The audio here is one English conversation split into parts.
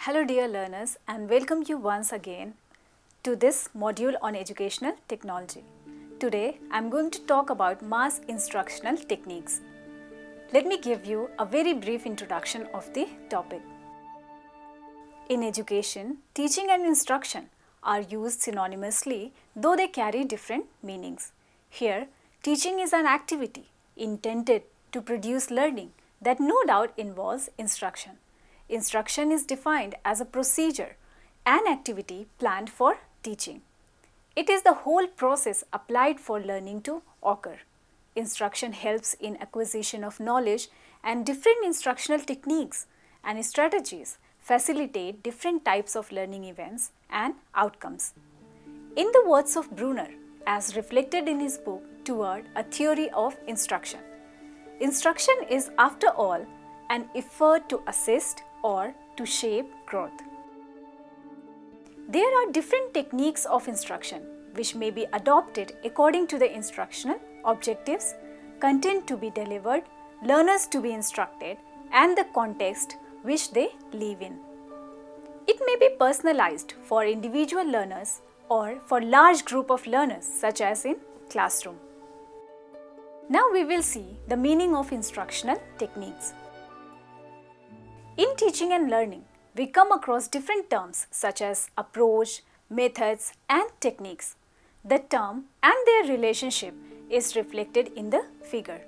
Hello dear learners, and welcome you once again to this module on educational technology. Today I am going to talk about mass instructional techniques. Let me give you a very brief introduction of the topic. In education, teaching and instruction are used synonymously, though they carry different meanings. Here, teaching is an activity intended to produce learning that no doubt involves instruction. Instruction is defined as a procedure, an activity planned for teaching. It is the whole process applied for learning to occur. Instruction helps in acquisition of knowledge, and different instructional techniques and strategies facilitate different types of learning events and outcomes. In the words of Brunner, as reflected in his book Toward a Theory of Instruction, instruction is after all an effort to assist or to shape growth. There are different techniques of instruction which may be adopted according to the instructional objectives, content to be delivered, learners to be instructed, and the context which they live in. It may be personalized for individual learners or for large group of learners, such as in classroom. Now we will see the meaning of instructional techniques. In teaching and learning, we come across different terms such as approach, methods, and techniques. The term and their relationship is reflected in the figure.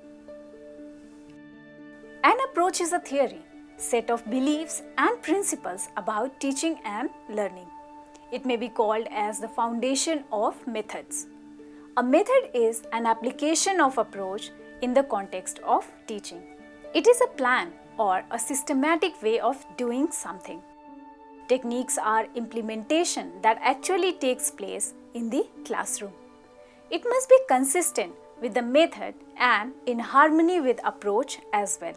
An approach is a theory, set of beliefs and principles about teaching and learning. It may be called as the foundation of methods. A method is an application of approach in the context of teaching. It is a plan or a systematic way of doing something. Techniques are implementation that actually takes place in the classroom. It must be consistent with the method and in harmony with approach as well.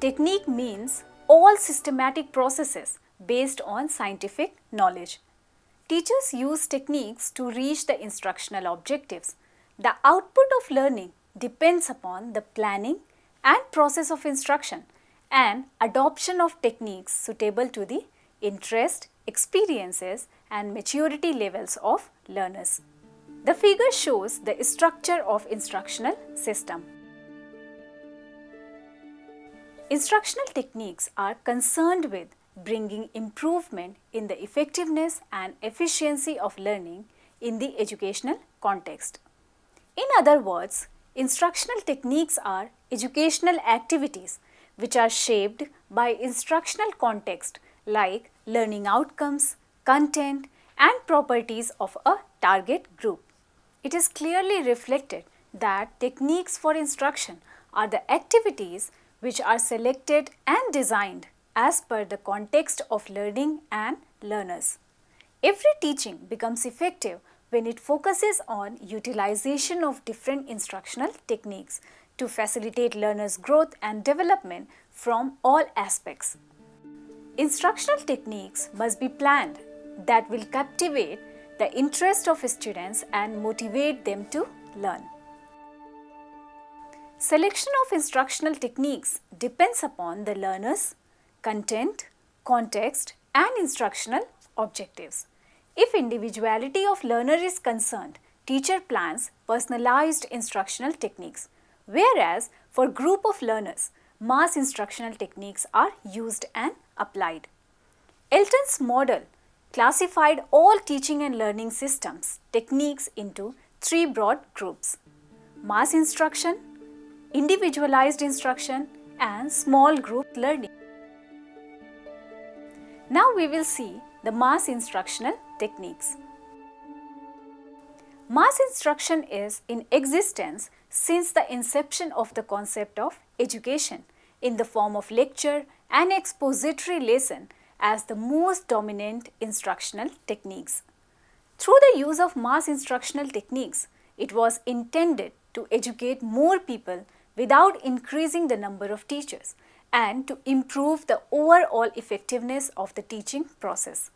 Technique means all systematic processes based on scientific knowledge. Teachers use techniques to reach the instructional objectives. The output of learning depends upon the planning and process of instruction and adoption of techniques suitable to the interest, experiences, and maturity levels of learners. The figure shows the structure of instructional system. Instructional techniques are concerned with bringing improvement in the effectiveness and efficiency of learning in the educational context. In other words, instructional techniques are educational activities which are shaped by instructional context like learning outcomes, content, and properties of a target group. It is clearly reflected that techniques for instruction are the activities which are selected and designed as per the context of learning and learners. Every teaching becomes effective when it focuses on utilization of different instructional techniques to facilitate learners' growth and development from all aspects. Instructional techniques must be planned that will captivate the interest of students and motivate them to learn. Selection of instructional techniques depends upon the learner's content, context, and instructional objectives. If individuality of learner is concerned, teacher plans personalized instructional techniques, whereas for group of learners, mass instructional techniques are used and applied. Elton's model classified all teaching and learning systems techniques into three broad groups: mass instruction, individualized instruction, and small group learning. Now we will see the mass instructional techniques. Mass instruction is in existence since the inception of the concept of education in the form of lecture and expository lesson as the most dominant instructional techniques. Through the use of mass instructional techniques, it was intended to educate more people without increasing the number of teachers and to improve the overall effectiveness of the teaching process.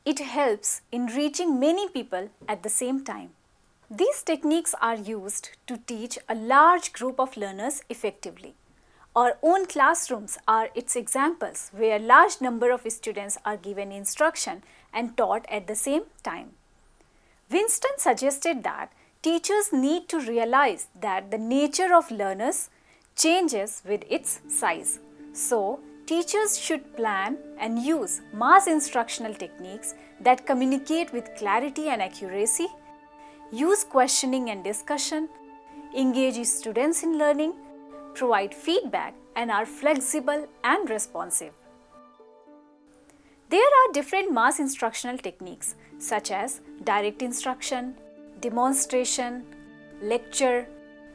It helps in reaching many people at the same time. These techniques are used to teach a large group of learners effectively. Our own classrooms are its examples where a large number of students are given instruction and taught at the same time. Winston suggested that teachers need to realize that the nature of learners changes with its size. So, teachers should plan and use mass instructional techniques that communicate with clarity and accuracy, use questioning and discussion, engage students in learning, provide feedback, and are flexible and responsive. There are different mass instructional techniques such as direct instruction, demonstration, lecture,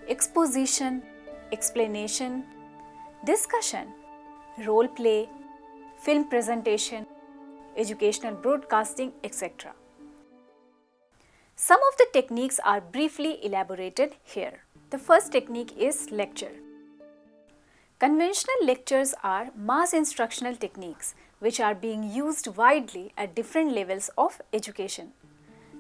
exposition, explanation, discussion, role play, film presentation, educational broadcasting, etc. Some of the techniques are briefly elaborated here. The first technique is lecture. Conventional lectures are mass instructional techniques which are being used widely at different levels of education.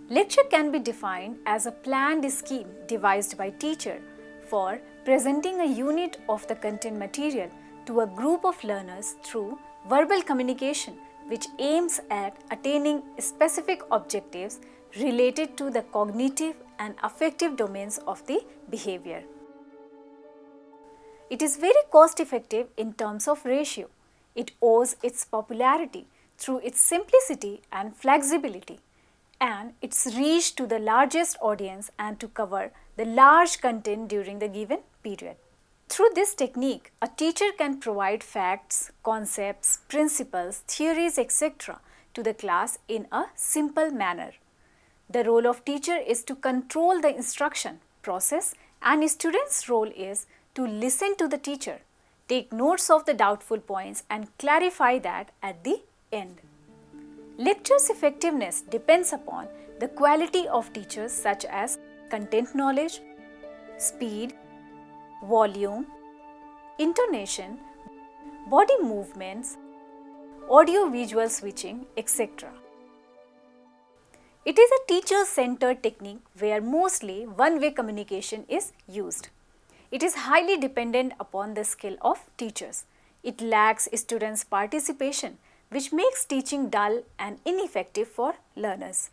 Lecture can be defined as a planned scheme devised by teacher for presenting a unit of the content material to a group of learners through verbal communication which aims at attaining specific objectives related to the cognitive and affective domains of the behavior. It is very cost effective in terms of ratio. It owes its popularity through its simplicity and flexibility and its reach to the largest audience and to cover the large content during the given period. Through this technique, a teacher can provide facts, concepts, principles, theories, etc. to the class in a simple manner. The role of teacher is to control the instruction process and student's role is to listen to the teacher, take notes of the doubtful points and clarify that at the end. Lecture's effectiveness depends upon the quality of teachers such as content knowledge, speed, volume, intonation, body movements, audio-visual switching, etc. It is a teacher-centered technique where mostly one-way communication is used. It is highly dependent upon the skill of teachers. It lacks students' participation, which makes teaching dull and ineffective for learners.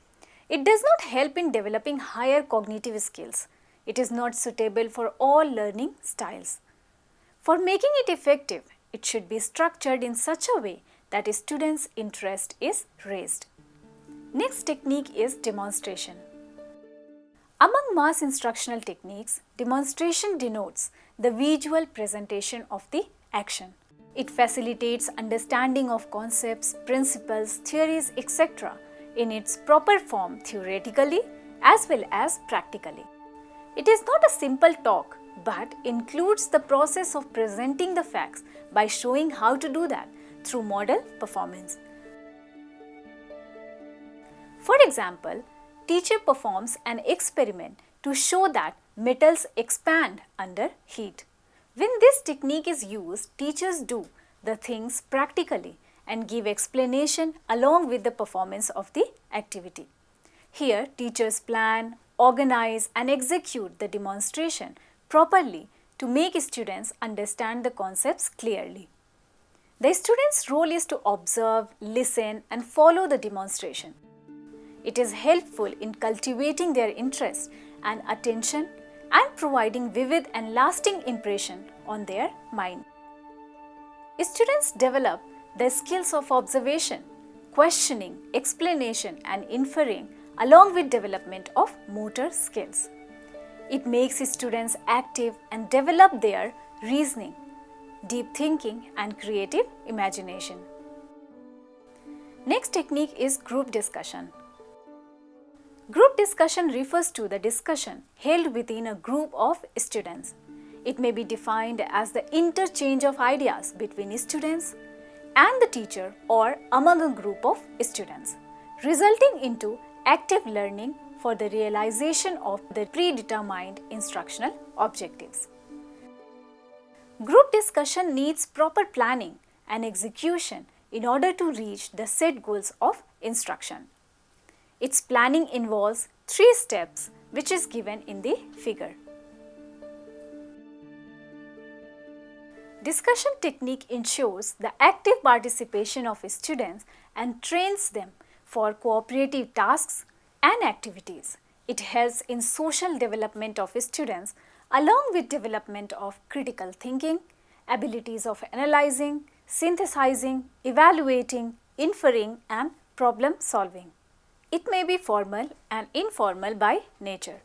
It does not help in developing higher cognitive skills. It is not suitable for all learning styles. For making it effective, it should be structured in such a way that a student's interest is raised. Next technique is demonstration. Among mass instructional techniques, demonstration denotes the visual presentation of the action. It facilitates understanding of concepts, principles, theories, etc. in its proper form theoretically as well as practically. It is not a simple talk but includes the process of presenting the facts by showing how to do that through model performance. For example, teacher performs an experiment to show that metals expand under heat. When this technique is used, teachers do the things practically and give explanation along with the performance of the activity. Here, teachers plan, organize and execute the demonstration properly to make students understand the concepts clearly. The student's role is to observe, listen and follow the demonstration. It is helpful in cultivating their interest and attention and providing vivid and lasting impression on their mind. Students develop the skills of observation, questioning, explanation and inferring along with development of motor skills. It makes students active and develop their reasoning, deep thinking and creative imagination. Next technique is group discussion. Group discussion refers to the discussion held within a group of students. It may be defined as the interchange of ideas between students and the teacher or among a group of students, resulting into active learning for the realization of the predetermined instructional objectives. Group discussion needs proper planning and execution in order to reach the set goals of instruction. Its planning involves 3 steps, which is given in the figure. Discussion technique ensures the active participation of students and trains them for cooperative tasks and activities. It helps in social development of students along with development of critical thinking, abilities of analyzing, synthesizing, evaluating, inferring and problem solving. It may be formal and informal by nature.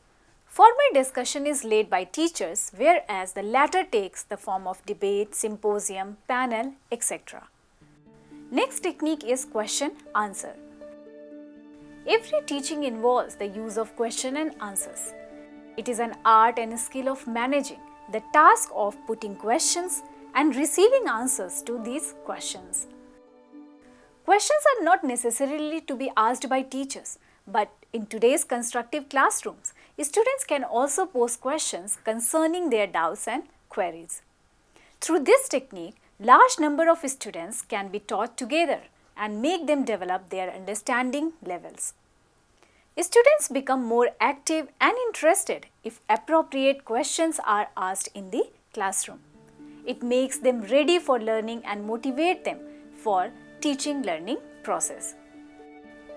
Formal discussion is led by teachers, whereas the latter takes the form of debate, symposium, panel, etc. Next technique is question-answer. Every teaching involves the use of question and answers. It is an art and a skill of managing the task of putting questions and receiving answers to these questions. Questions are not necessarily to be asked by teachers, but in today's constructive classrooms, students can also pose questions concerning their doubts and queries. Through this technique, large number of students can be taught together and make them develop their understanding levels. Students become more active and interested if appropriate questions are asked in the classroom. It makes them ready for learning and motivate them for teaching learning process.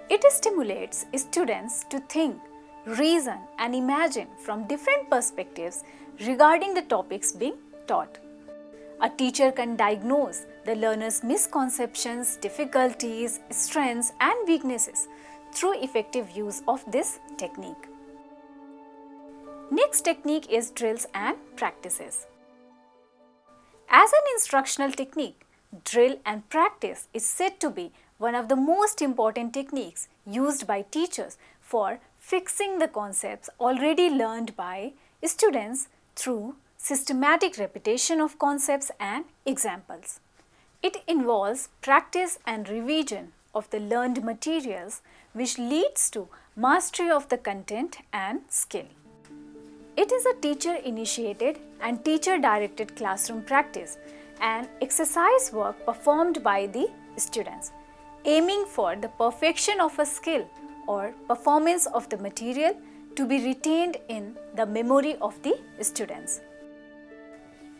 It stimulates students to think, reason and imagine from different perspectives regarding the topics being taught. A teacher can diagnose the learner's misconceptions, difficulties, strengths and weaknesses through effective use of this technique. Next technique is drills and practices. As an instructional technique, drill and practice is said to be one of the most important techniques used by teachers for fixing the concepts already learned by students through systematic repetition of concepts and examples. It involves practice and revision of the learned materials, which leads to mastery of the content and skill. It is a teacher-initiated and teacher-directed classroom practice and exercise work performed by the students, aiming for the perfection of a skill or performance of the material to be retained in the memory of the students.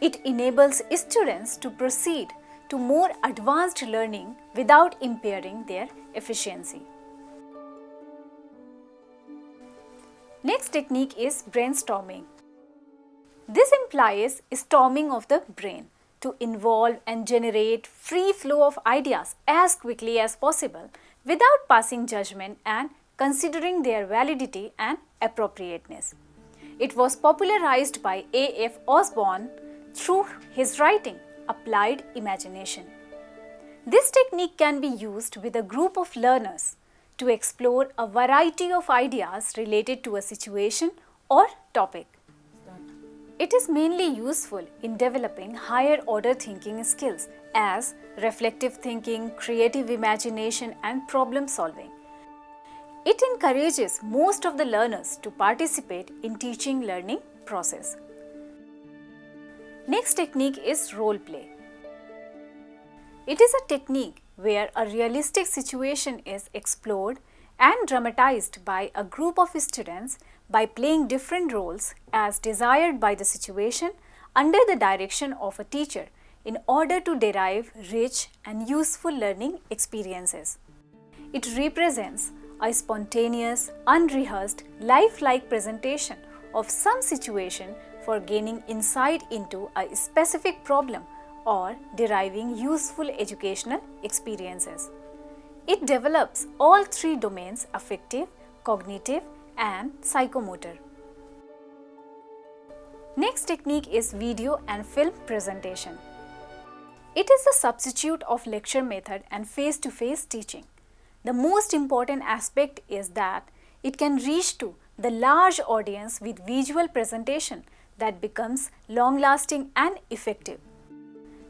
It enables students to proceed to more advanced learning without impairing their efficiency. Next technique is brainstorming. This implies storming of the brain to involve and generate free flow of ideas as quickly as possible without passing judgment and considering their validity and appropriateness. It was popularized by A.F. Osborne through his writing, Applied Imagination. This technique can be used with a group of learners to explore a variety of ideas related to a situation or topic. It is mainly useful in developing higher order thinking skills as reflective thinking, creative imagination and problem solving. It encourages most of the learners to participate in teaching learning process. Next technique is role play. It is a technique where a realistic situation is explored and dramatized by a group of students by playing different roles as desired by the situation under the direction of a teacher in order to derive rich and useful learning experiences. It represents a spontaneous, unrehearsed, lifelike presentation of some situation for gaining insight into a specific problem or deriving useful educational experiences. It develops all 3 domains: affective, cognitive and psychomotor. Next technique is video and film presentation. It is the substitute of lecture method and face-to-face teaching. The most important aspect is that It can reach to the large audience with visual presentation that becomes long-lasting and effective.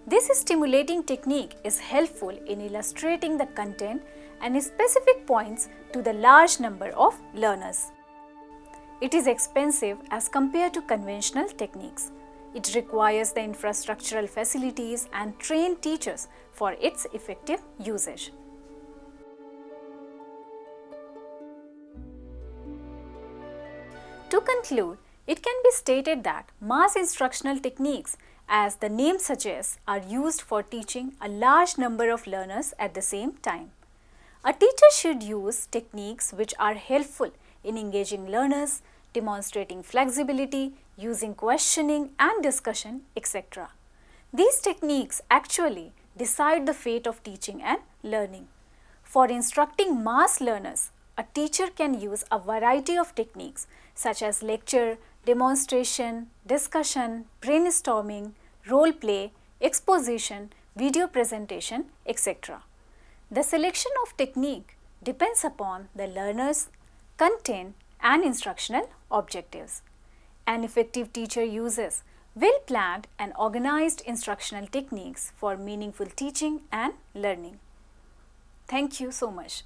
This stimulating technique is helpful in illustrating the content and specific points to the large number of learners. It is expensive as compared to conventional techniques. It requires the infrastructural facilities and trained teachers for its effective usage. To conclude, it can be stated that mass instructional techniques, as the name suggests, are used for teaching a large number of learners at the same time. A teacher should use techniques which are helpful in engaging learners, demonstrating flexibility, using questioning and discussion, etc. These techniques actually decide the fate of teaching and learning. For instructing mass learners, a teacher can use a variety of techniques such as lecture, demonstration, discussion, brainstorming, role play, exposition, video presentation, etc. The selection of technique depends upon the learner's content and instructional objectives. An effective teacher uses well-planned and organized instructional techniques for meaningful teaching and learning. Thank you so much.